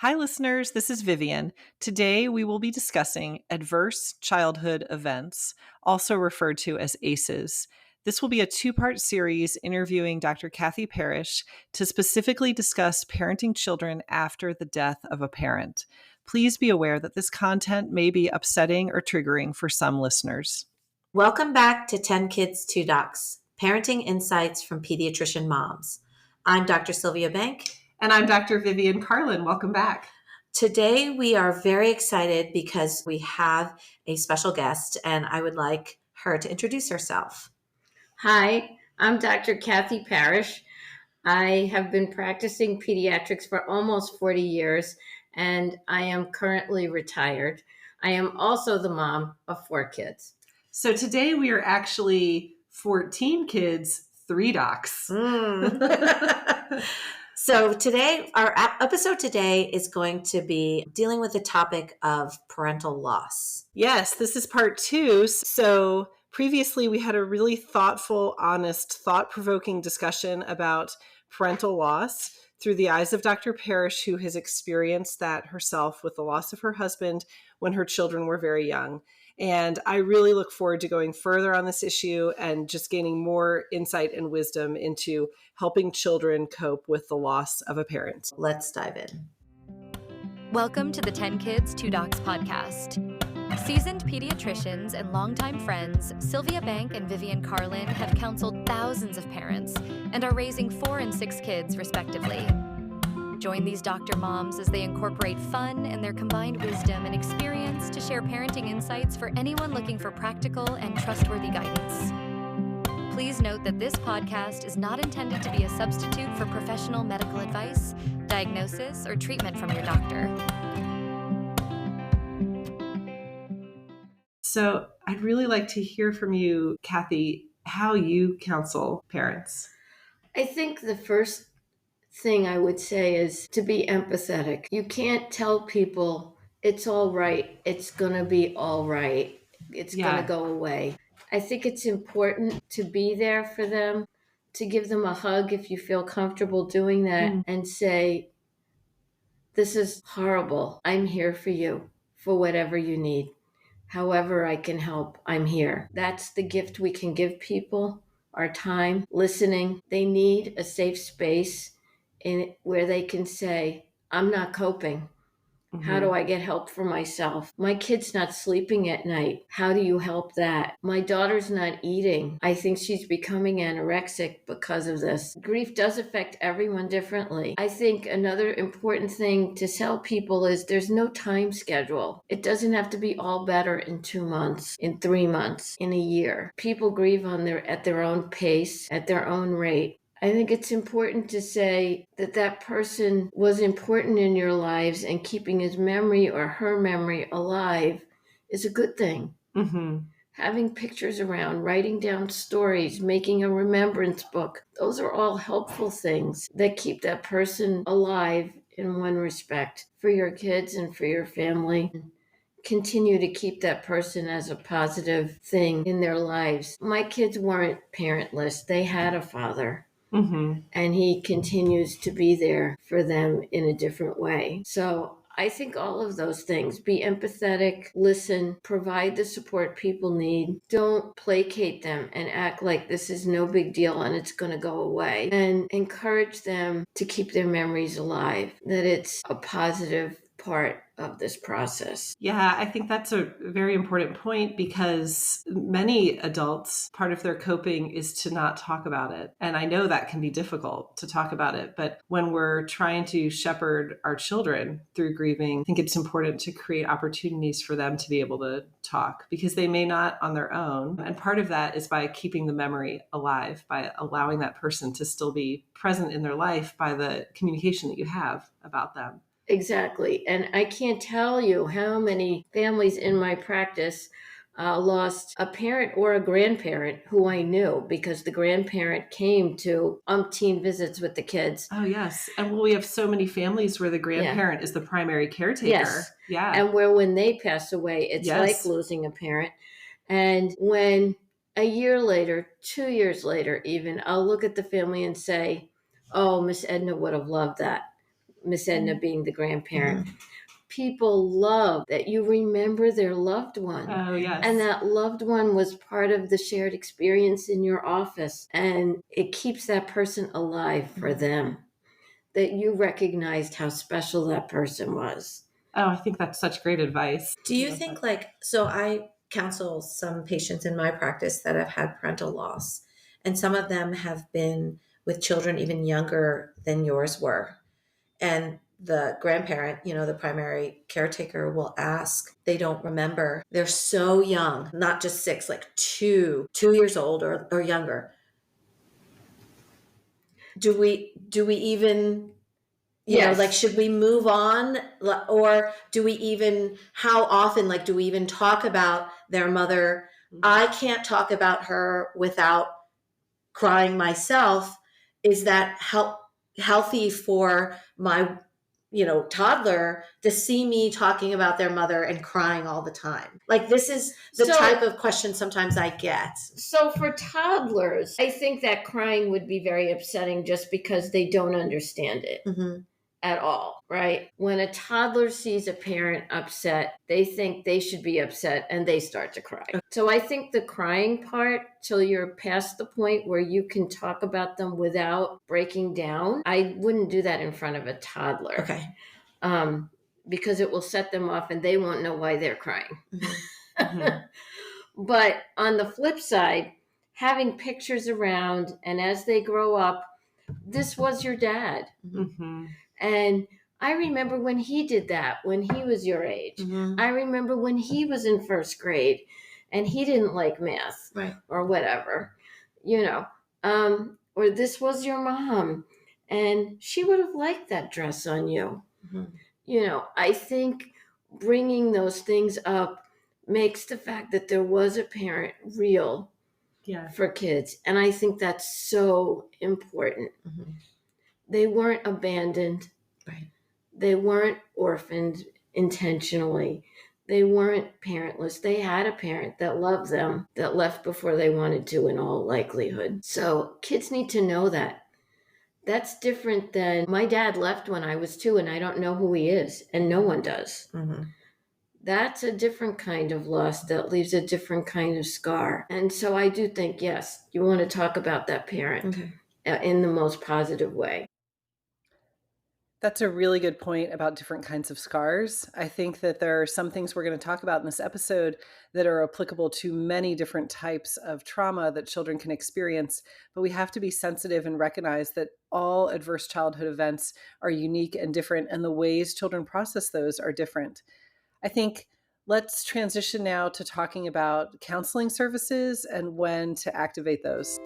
Hi, listeners. This is Vivian. Today, we will be discussing adverse childhood events, also referred to as ACEs. This will be a two-part series interviewing Dr. Cathy Parrish to specifically discuss parenting children after the death of a parent. Please be aware that this content may be upsetting or triggering for some listeners. Welcome back to 10 Kids, 2 Docs, Parenting Insights from Pediatrician Moms. I'm Dr. Sylvia Bank. And I'm Dr. Vivian Carlin. Welcome back. Today, we are very excited because we have a special guest, and I would like her to introduce herself. Hi, I'm Dr. Cathy Parrish. I have been practicing pediatrics for almost 40 years, and I am currently retired. I am also the mom of 4 kids. So today we are actually 14 kids, 3 docs. So today, our episode today is going to be dealing with the topic of parental loss. Yes, this is part 2. So previously we had a really thoughtful, honest, thought-provoking discussion about parental loss through the eyes of Dr. Parrish, who has experienced that herself with the loss of her husband when her children were very young. And I really look forward to going further on this issue and just gaining more insight and wisdom into helping children cope with the loss of a parent. Let's dive in. Welcome to the 10 Kids, 2 Docs podcast. Seasoned pediatricians and longtime friends, Sylvia Bank and Vivian Carlin have counseled thousands of parents and are raising 4 and 6 kids, respectively. Join these doctor moms as they incorporate fun and their combined wisdom and experience to share parenting insights for anyone looking for practical and trustworthy guidance. Please note that this podcast is not intended to be a substitute for professional medical advice, diagnosis, or treatment from your doctor. So I'd really like to hear from you, Cathy, how you counsel parents. I think the first thing I would say is to be empathetic. You can't tell people it's all right, it's going to be all right, it's going to go away. I think it's important to be there for them, to give them a hug if you feel comfortable doing that, and say, this is horrible. I'm here for you for whatever you need. However I can help, I'm here. That's the gift we can give people, our time, listening. They need a safe space where they can say, I'm not coping. How do I get help for myself? My kid's not sleeping at night. How do you help that? My daughter's not eating. I think she's becoming anorexic because of this. Grief does affect everyone differently. I think another important thing to tell people is there's no time schedule. It doesn't have to be all better in 2 months, in 3 months, in a year. People grieve at their own pace, at their own rate. I think it's important to say that person was important in your lives, and keeping his memory or her memory alive is a good thing. Having pictures around, writing down stories, making a remembrance book, those are all helpful things that keep that person alive in one respect for your kids and for your family. Continue to keep that person as a positive thing in their lives. My kids weren't parentless. They had a father. And he continues to be there for them in a different way. So I think all of those things, be empathetic, listen, provide the support people need. Don't placate them and act like this is no big deal and it's going to go away. And encourage them to keep their memories alive, that it's a positive part of this process. Yeah, I think that's a very important point, because many adults, part of their coping is to not talk about it. And I know that can be difficult to talk about it, but when we're trying to shepherd our children through grieving, I think it's important to create opportunities for them to be able to talk, because they may not on their own. And part of that is by keeping the memory alive, by allowing that person to still be present in their life by the communication that you have about them. Exactly. And I can't tell you how many families in my practice lost a parent or a grandparent who I knew, because the grandparent came to umpteen visits with the kids. Oh, yes. And we have so many families where the grandparent is the primary caretaker. Yes. Yeah. And where when they pass away, it's like losing a parent. And when a year later, 2 years later even, I'll look at the family and say, oh, Miss Edna would have loved that. Miss Edna being the grandparent. People love that you remember their loved one. Oh, yes. And that loved one was part of the shared experience in your office. And it keeps that person alive for them, that you recognized how special that person was. Oh, I think that's such great advice. Do you think so I counsel some patients in my practice that have had parental loss, and some of them have been with children even younger than yours were. And the grandparent, the primary caretaker will ask, they don't remember. They're so young, not just 6, like 2 years old or younger. Do we even, should we move on? Or do we even, how often, do we even talk about their mother? I can't talk about her without crying myself. Is that healthy for my toddler to see me talking about their mother and crying all the time? This is the type of question sometimes I get. So for toddlers, I think that crying would be very upsetting just because they don't understand it at all, right? When a toddler sees a parent upset, they think they should be upset and they start to cry. So I think the crying part, till you're past the point where you can talk about them without breaking down, I wouldn't do that in front of a toddler. Okay. Because it will set them off and they won't know why they're crying. But on the flip side, having pictures around, and as they grow up, this was your dad. And I remember when he did that, when he was your age. I remember when he was in first grade and he didn't like math, right, or whatever, or this was your mom and she would have liked that dress on you. I think bringing those things up makes the fact that there was a parent real for kids. And I think that's so important. They weren't abandoned. Right. They weren't orphaned intentionally. They weren't parentless. They had a parent that loved them, that left before they wanted to in all likelihood. So kids need to know that. That's different than my dad left when I was 2 and I don't know who he is, and no one does. That's a different kind of loss that leaves a different kind of scar. And so I do think, yes, you want to talk about that parent in the most positive way. That's a really good point about different kinds of scars. I think that there are some things we're going to talk about in this episode that are applicable to many different types of trauma that children can experience, but we have to be sensitive and recognize that all adverse childhood events are unique and different, and the ways children process those are different. I think let's transition now to talking about counseling services and when to activate those.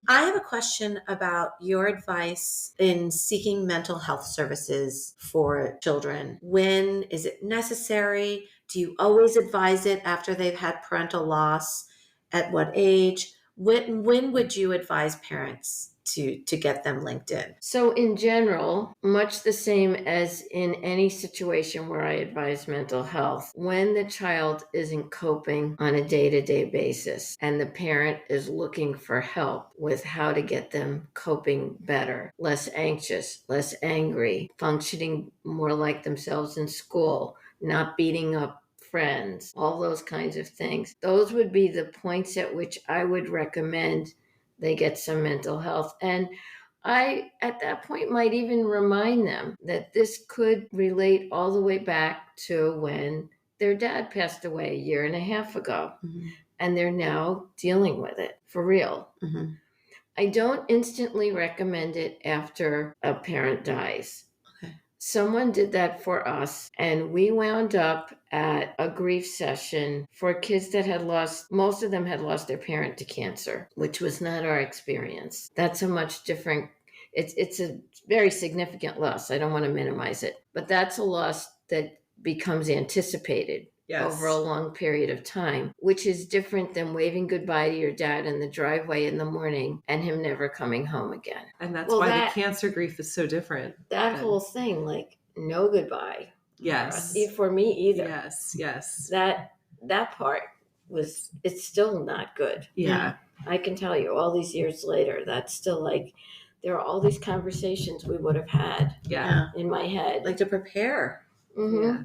I have a question about your advice in seeking mental health services for children. When is it necessary? Do you always advise it after they've had parental loss? At what age? When would you advise parents to get them linked in? So in general, much the same as in any situation where I advise mental health, when the child isn't coping on a day-to-day basis and the parent is looking for help with how to get them coping better, less anxious, less angry, functioning more like themselves in school, not beating up friends, all those kinds of things. Those would be the points at which I would recommend they get some mental health. And I, at that point, might even remind them that this could relate all the way back to when their dad passed away a year and a half ago. And they're now dealing with it for real. I don't instantly recommend it after a parent dies. Someone did that for us, and we wound up at a grief session for kids that had lost, most of them had lost their parent to cancer, which was not our experience. That's a much different, it's a very significant loss. I don't want to minimize it, but that's a loss that becomes anticipated over a long period of time, which is different than waving goodbye to your dad in the driveway in the morning and him never coming home again. And that's why the cancer grief is so different. That whole thing, no goodbye. Yes. For me either. Yes. That part. it's still not good. Yeah. I can tell you all these years later, that's still like, there are all these conversations we would have had in my head. Like to prepare. Mm-hmm. Yeah.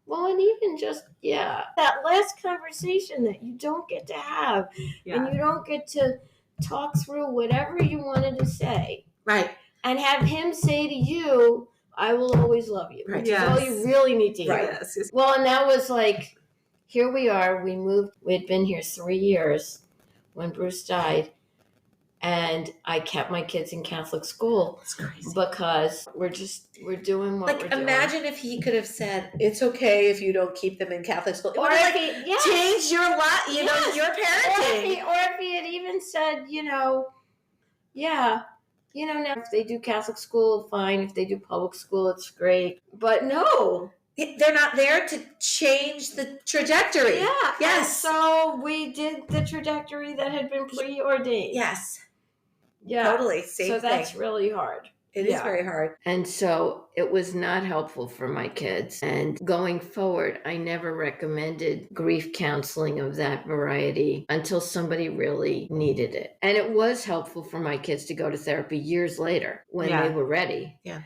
Well, and even just, that last conversation that you don't get to have, and you don't get to talk through whatever you wanted to say. Right. And have him say to you, I will always love you. Right. Which is all you really need to hear. Right. Yes. Well, and that was like, here we are. We moved. We had been here 3 years when Bruce died. And I kept my kids in Catholic school. It's crazy. Because we're doing what we're doing. Imagine if he could have said, it's okay if you don't keep them in Catholic school. It Or would if have he, changed your life, your parenting. Or if he had even said, now if they do Catholic school, fine. If they do public school, it's great. But no. They're not there to change the trajectory. Yeah. Yes. So we did the trajectory that had been preordained. Yes. Yeah. Totally. Same so thing. That's really hard. It is very hard. And so it was not helpful for my kids. And going forward, I never recommended grief counseling of that variety until somebody really needed it. And it was helpful for my kids to go to therapy years later when they were ready. Yeah.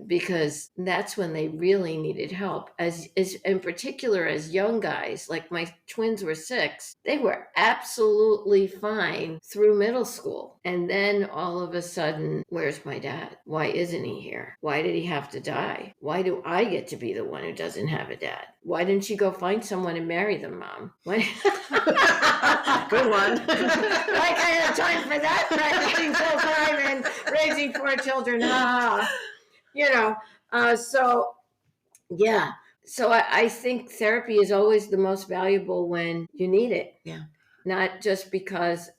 Because that's when they really needed help. As in particular, as young guys, like my twins were 6, they were absolutely fine through middle school. And then all of a sudden, where's my dad? Why isn't he here? Why did he have to die? Why do I get to be the one who doesn't have a dad? Why didn't you go find someone and marry them, Mom? Good one. Like I have time for that, practicing full time and raising 4 children. So I think therapy is always the most valuable when you need it. Yeah. Not just because,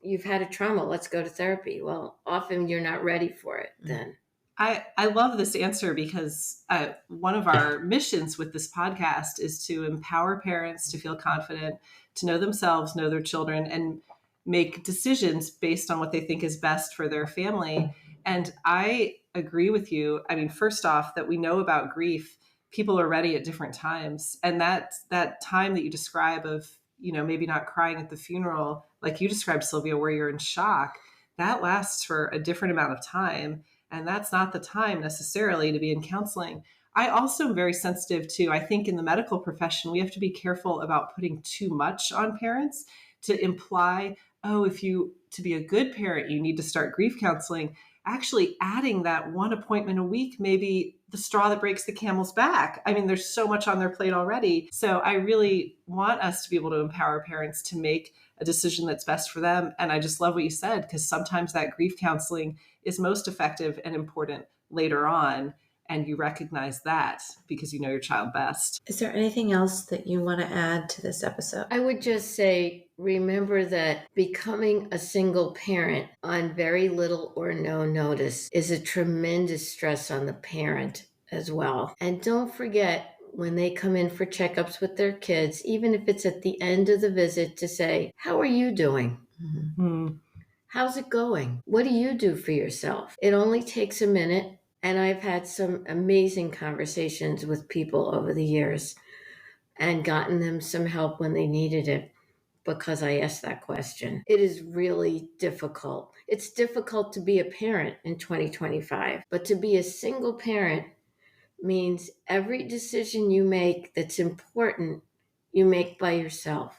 you've had a trauma, let's go to therapy. Well, often you're not ready for it then. I love this answer because one of our missions with this podcast is to empower parents to feel confident, to know themselves, know their children, and make decisions based on what they think is best for their family. And I agree with you. I mean, first off, that we know about grief, people are ready at different times. And that time that you describe of, maybe not crying at the funeral, like you described, Sylvia, where you're in shock, that lasts for a different amount of time. And that's not the time necessarily to be in counseling. I also am very sensitive to, I think in the medical profession, we have to be careful about putting too much on parents to imply, to be a good parent, you need to start grief counseling. Actually adding that one appointment a week, maybe the straw that breaks the camel's back. I mean, there's so much on their plate already. So I really want us to be able to empower parents to make a decision that's best for them. And I just love what you said, because sometimes that grief counseling is most effective and important later on. And you recognize that because you know your child best. Is there anything else that you want to add to this episode? I would just say, remember that becoming a single parent on very little or no notice is a tremendous stress on the parent as well. And don't forget, when they come in for checkups with their kids, even if it's at the end of the visit, to say, how are you doing? Mm-hmm. How's it going? What do you do for yourself? It only takes a minute. And I've had some amazing conversations with people over the years and gotten them some help when they needed it because I asked that question. It is really difficult. It's difficult to be a parent in 2025, but to be a single parent means every decision you make that's important, you make by yourself.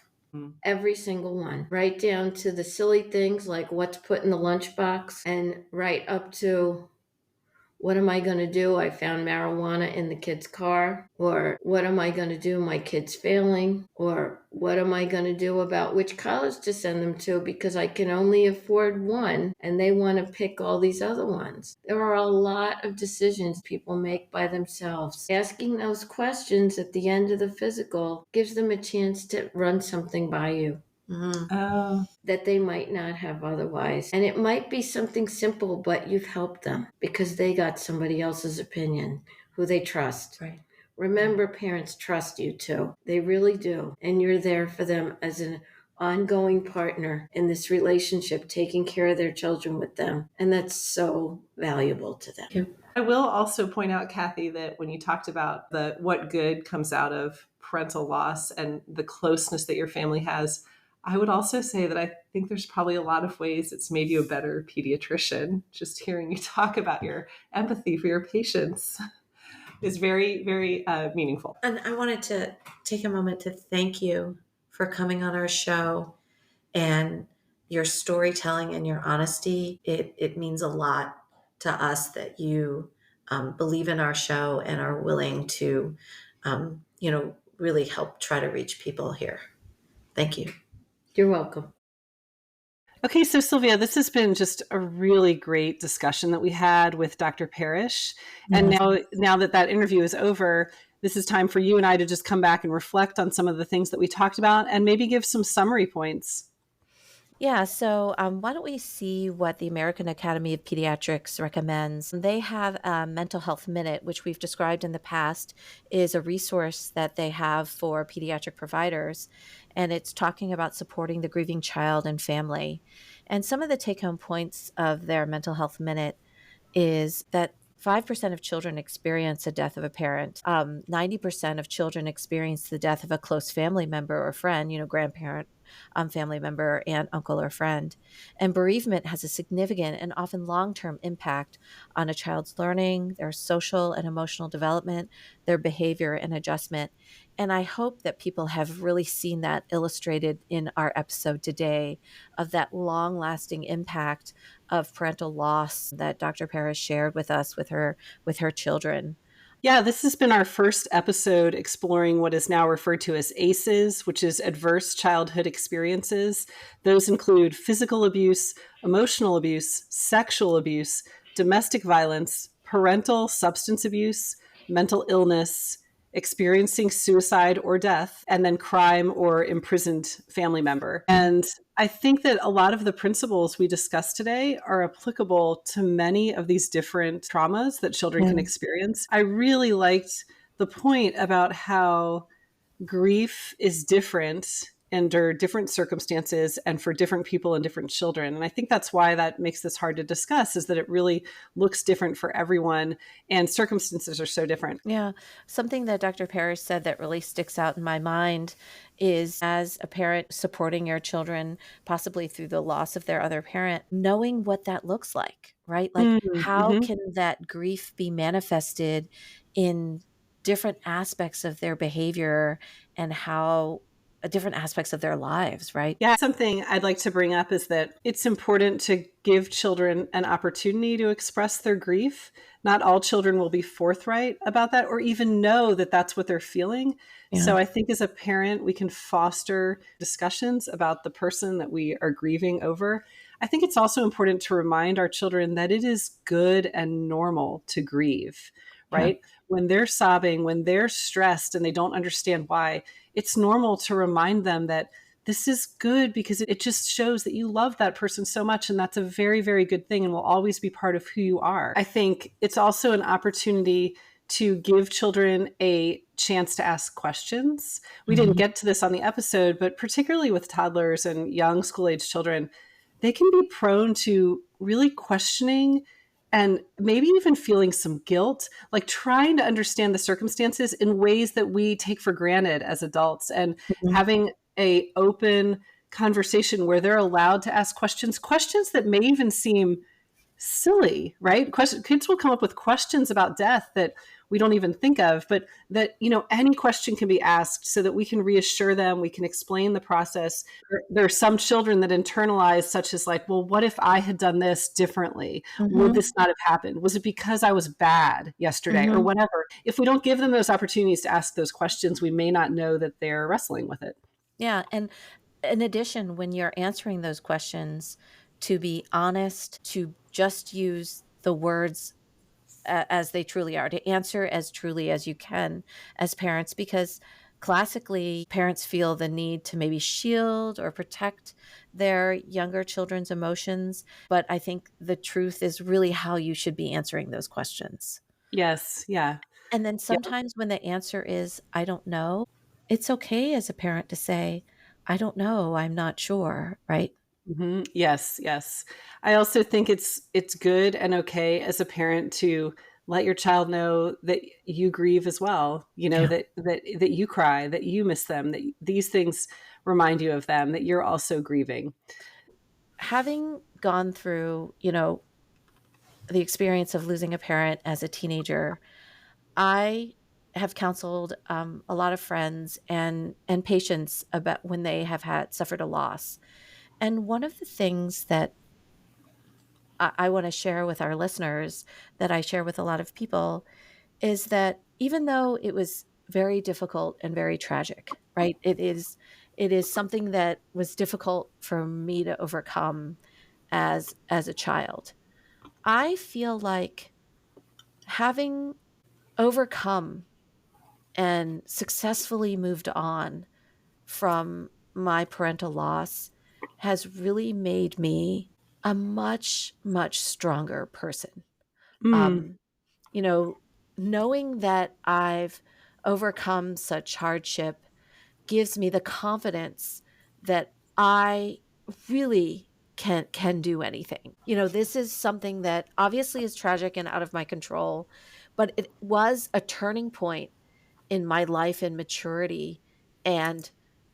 Every single one, right down to the silly things like what's put in the lunchbox, and right up to, what am I going to do? I found marijuana in the kid's car. Or what am I going to do? My kid's failing. Or what am I going to do about which college to send them to because I can only afford one and they want to pick all these other ones. There are a lot of decisions people make by themselves. Asking those questions at the end of the physical gives them a chance to run something by you. Mm-hmm. That they might not have otherwise. And it might be something simple, but you've helped them because they got somebody else's opinion who they trust. Right. Remember, parents trust you too. They really do. And you're there for them as an ongoing partner in this relationship, taking care of their children with them. And that's so valuable to them. Thank you. I will also point out, Cathy, that when you talked about what good comes out of parental loss and the closeness that your family has, I would also say that I think there's probably a lot of ways it's made you a better pediatrician. Just hearing you talk about your empathy for your patients is very, very meaningful. And I wanted to take a moment to thank you for coming on our show, and your storytelling and your honesty. It means a lot to us that you believe in our show and are willing to, really help try to reach people here. Thank you. You're welcome. Okay, so Sylvia, this has been just a really great discussion that we had with Dr. Parrish. And now that interview is over, this is time for you and I to just come back and reflect on some of the things that we talked about and maybe give some summary points. Yeah, so why don't we see what the American Academy of Pediatrics recommends? They have a mental health minute, which we've described in the past, is a resource that they have for pediatric providers. And it's talking about supporting the grieving child and family. And some of the take-home points of their mental health minute is that 5% of children experience a death of a parent. 90% of children experience the death of a close family member or friend, grandparent, family member, aunt, uncle, or friend. And bereavement has a significant and often long-term impact on a child's learning, their social and emotional development, their behavior and adjustment. And I hope that people have really seen that illustrated in our episode today of that long-lasting impact of parental loss that Dr. Parrish shared with us with her children. Yeah, this has been our first episode exploring what is now referred to as ACEs, which is adverse childhood experiences. Those include physical abuse, emotional abuse, sexual abuse, domestic violence, parental substance abuse, mental illness, experiencing suicide or death, and then crime or imprisoned family member. And I think that a lot of the principles we discussed today are applicable to many of these different traumas that children can experience. I really liked the point about how grief is different under different circumstances and for different people and different children. And I think that's why that makes this hard to discuss, is that it really looks different for everyone and circumstances are so different. Yeah. Something that Dr. Parrish said that really sticks out in my mind is, as a parent supporting your children, possibly through the loss of their other parent, knowing what that looks like, right? Like how can that grief be manifested in different aspects of their behavior and how different aspects of their lives, right? Yeah, something I'd like to bring up is that it's important to give children an opportunity to express their grief. Not all children will be forthright about that or even know that that's what they're feeling. Yeah. So I think as a parent, we can foster discussions about the person that we are grieving over. I think it's also important to remind our children that it is good and normal to grieve, right? Yeah. When they're sobbing, when they're stressed and they don't understand why, it's normal to remind them that this is good because it just shows that you love that person so much. And that's a very, very good thing and will always be part of who you are. I think it's also an opportunity to give children a chance to ask questions. We didn't get to this on the episode, but particularly with toddlers and young school-age children, they can be prone to really questioning and maybe even feeling some guilt, like trying to understand the circumstances in ways that we take for granted as adults, and having a open conversation where they're allowed to ask questions that may even seem silly, right? Kids will come up with questions about death that we don't even think of, but that, any question can be asked so that we can reassure them, we can explain the process. There are some children that internalize such as like, well, what if I had done this differently? Would this not have happened? Was it because I was bad yesterday or whatever? If we don't give them those opportunities to ask those questions, we may not know that they're wrestling with it. Yeah. And in addition, when you're answering those questions, to be honest, to just use the words as they truly are, to answer as truly as you can as parents, because classically parents feel the need to maybe shield or protect their younger children's emotions. But I think the truth is really how you should be answering those questions. Yes. Yeah. And then sometimes when the answer is, I don't know, it's okay as a parent to say, I don't know, I'm not sure, right? Yes. Yes. I also think it's good and okay as a parent to let your child know that you grieve as well, that you cry, that you miss them, that these things remind you of them, that you're also grieving. Having gone through, the experience of losing a parent as a teenager, I have counseled a lot of friends and patients about when they have suffered a loss. And one of the things that I want to share with our listeners, that I share with a lot of people, is that even though it was very difficult and very tragic, right? It is something that was difficult for me to overcome as a child. I feel like having overcome and successfully moved on from my parental loss has really made me a much, much stronger person. Mm. Knowing that I've overcome such hardship gives me the confidence that I really can do anything. This is something that obviously is tragic and out of my control, but it was a turning point in my life and maturity, and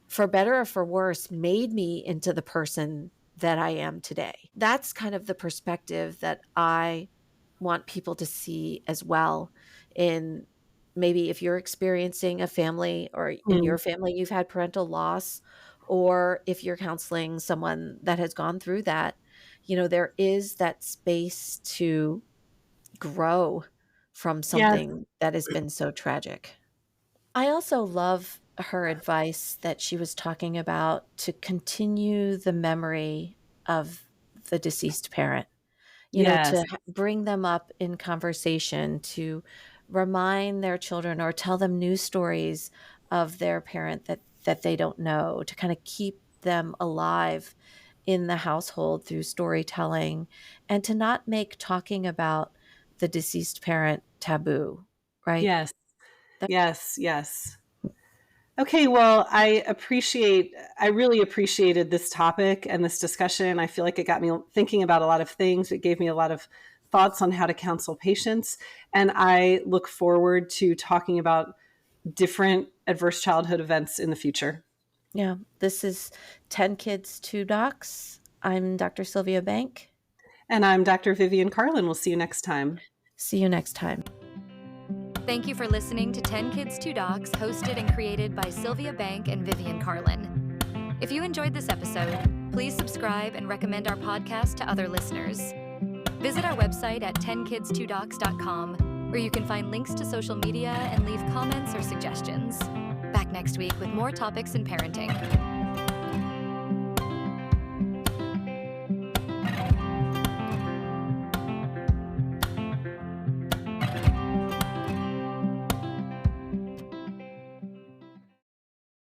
for better or for worse, made me into the person that I am today. That's kind of the perspective that I want people to see as well. In maybe if you're experiencing a family, or in your family you've had parental loss, or if you're counseling someone that has gone through that, there is that space to grow from Yes. something that has been so tragic. I also love her advice that she was talking about to continue the memory of the deceased parent, Yes. to bring them up in conversation, to remind their children or tell them new stories of their parent that they don't know, to kind of keep them alive in the household through storytelling, and to not make talking about the deceased parent taboo, right? Yes. Yes. Yes. Okay, well, I really appreciated this topic and this discussion. I feel like it got me thinking about a lot of things. It gave me a lot of thoughts on how to counsel patients. And I look forward to talking about different adverse childhood events in the future. Yeah, this is 10 Kids, 2 Docs. I'm Dr. Sylvia Bank. And I'm Dr. Vivian Carlin. We'll see you next time. See you next time. Thank you for listening to 10 Kids, 2 Docs, hosted and created by Sylvia Bank and Vivian Carlin. If you enjoyed this episode, please subscribe and recommend our podcast to other listeners. Visit our website at 10kids2docs.com, where you can find links to social media and leave comments or suggestions. Back next week with more topics in parenting.